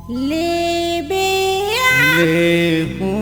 ले बेया ले हूँ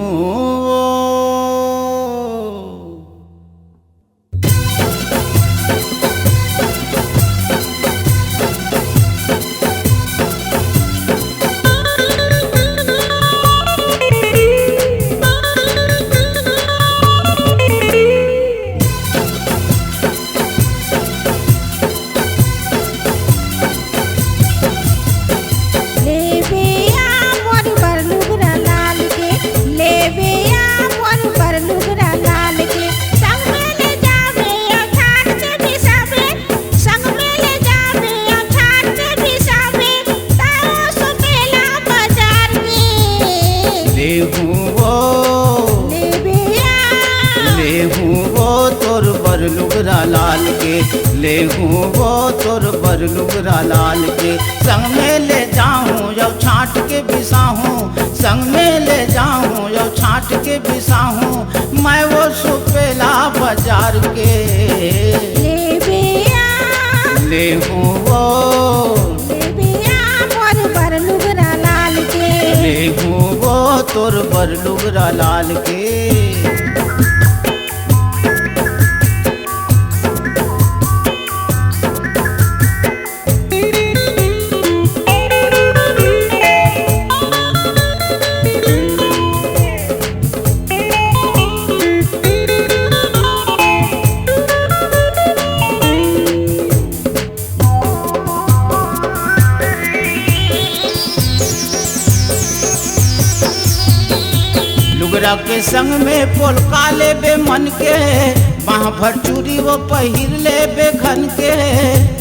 लुगरा लाल के ले हूँ वो तोर बर लुगरा लाल के संग में ले जाऊँ जब छाट के बिसाहूँ संग में ले जाऊँ जब छाट के बिसाहूँ मैं वो सुपेला बाजार के ले हूँ वो मोर बर लुगरा लाल के ले हूँ वो तोर बर लुगरा लाल के लुगरा के संग में पोलका लेबे मन के वहाँ भर चूड़ी वो पहिर लेबे घन के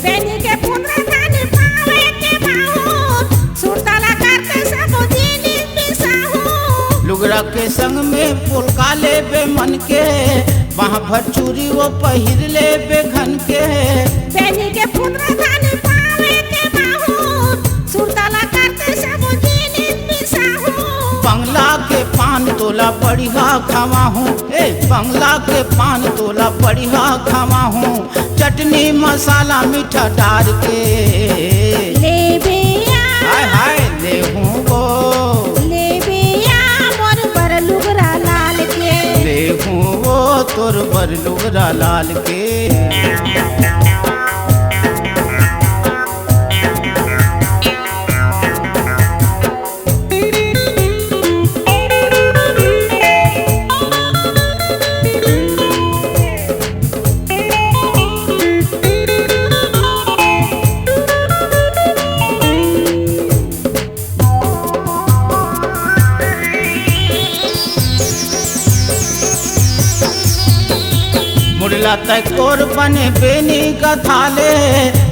बेनी के पुनरा काने पावे के बाहू सुरताला करते सब दीनी बिसाहू लुगरा के संग में पोलका लेबे मन के वहाँ भर चूड़ी वो पहिर लेबे घन के बेनी के पुनरा काने पावे के बाहू सुरताला करते सब दीनी बिसाहू बंगला के पान तोला बढ़िया खावा हूँ बंगला के पान तोला बढ़िया खावा हूँ चटनी मसाला मीठा डाल के ले बेया हाय हाय ले हूँ वो ले बेया मोर बर लुगरा लाल के ले हूँ वो तोर बर लुगरा लाल के मुरला तक कोर बने बेनी का थाले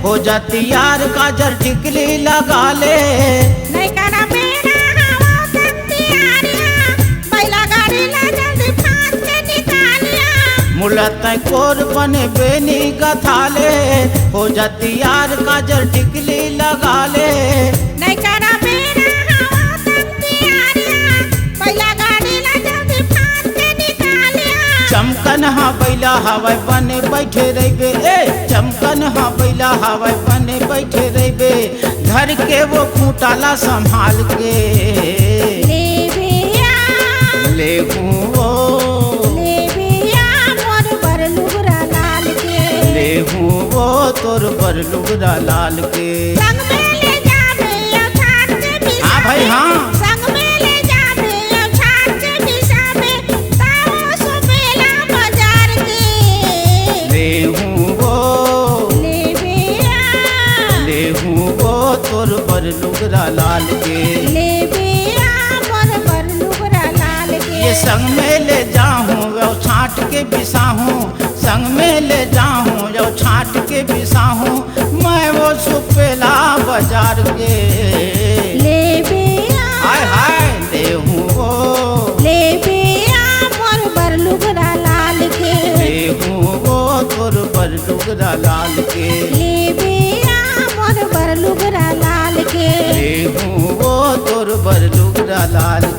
हो जाती यार गाजर टिकली लगा ले नहीं करा मेरा हवा तंती आरिया बैला गाड़ी ला जल्दी फांस के निकालिया मुरला तक कोर बने बेनी का थाले हो जाती यार गाजर टिकली लगा ले नहीं करा मेरा हवा तंती आरिया बैला गाड़ी ला जल्दी फांस के निकालिया चमकन हाँ बैला हवाई बने बैठे रहे चमकन हाँ बैला हवाई बने बैठे रहे घर के वो खूंटाला संभाल के ले बेया ले हूँ वो ले बेया मोर बर लुगरा लाल के ले हूँ वो तोर बर लुगरा लाल के संग में ले जाबे या छाट के बिसाबे हाँ भाई हाँ संग में ले जाबे या छाट के बिसाबे ताओ सुपेला बाजार के ले हूँ वो ले बेया ले हूँ वो तोर बर लुगरा लाल के ले बेया मोर बर लुगरा लाल के ये संग में ले जाऊँ वो छाट के बिसाहूँ संग में ले जाऊँ जो छाट के बिसाहूँ मैं वो सुपेला बाजार के ले बेया हाय हाय ले हूँ वो ले बेया मोर बर लुगरा लाल के ले हूँ वो तोर बर लुगरा लाल के ले बेया मोर बर लुगरा लाल के ले हूँ वो तोर बर लुगरा लाल